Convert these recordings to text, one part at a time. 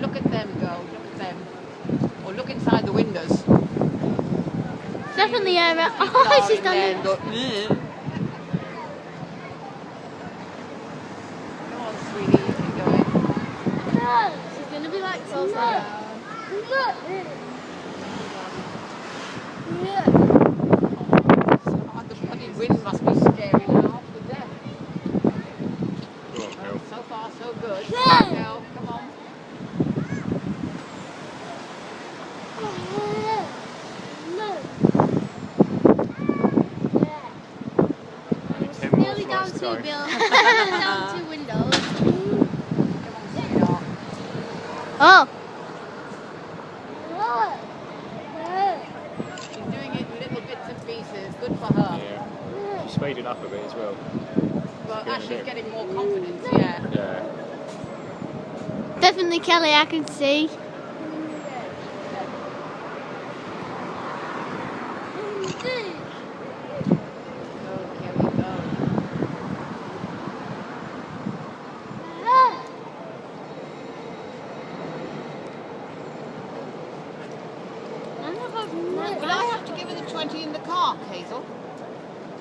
look at them, girl. Look at them. Or look inside the windows. Definitely, yeah. Oh, she's done it. Look. Come on, sweetie, you can do it. She's gonna be like so sad. Look. Yeah. Oh, the bloody wind must be scary now to death. Go on, Kel. So far, so good. Yeah. Kel, come on. Only 10 more Nearly down flights to to go. down two windows. Come on, sweetheart. Oh. She's doing it in little bits and pieces. Good for her. Yeah. She's speeding up a bit as well. Well, Getting as she's there. getting more confidence, yeah. Yeah. Definitely Kelly, I can see. Go, Kelly, go. Will I have to give her the 20 in the car, Hazel?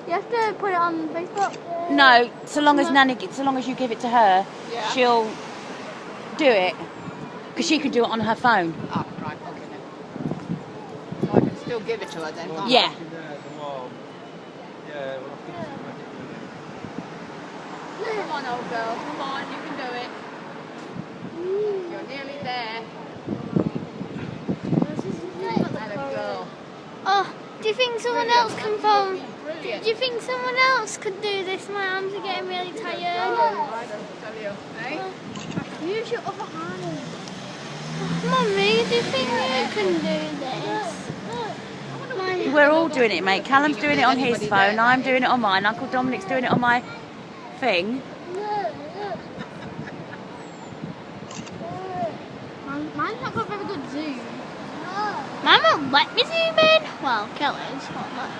You have to put it on Facebook. No, so long as so long as you give it to her, Yeah. she'll do it. Because she can do it on her phone. Oh, right, okay then. So I can still give it to her then, can't Yeah. I? Come on, old girl, come on, you can do it. You're nearly there. Atta girl. Oh, do you think someone else can phone? Brilliant. Do you think someone else could do this? My arms are getting really tired. I don't tell you. Eh? Use your other hand. Mummy, do you think you can do this? We're all doing it, mate. Callum's doing it on his phone, I'm doing it on mine, Uncle Dominic's doing it on my thing. Mine's not got very good zoom. Mine won't let me zoom in. Well, Kelly's not let me.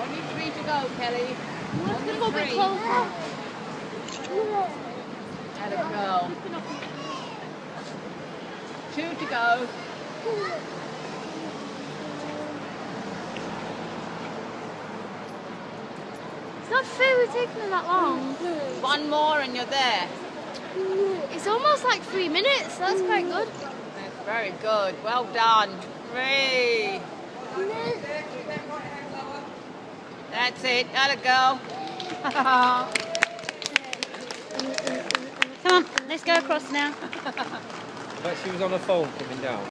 Only 3 to go, Kelly. Let's Only go a bit 3. closer. Atta girl. 2 to go. It's not fair we're taking them that long. 1 more and you're there. It's almost like 3 minutes. That's quite good. That's very good. Well done. 3. That's it. Atta girl. Come on, let's go across now. But she was on the phone coming down.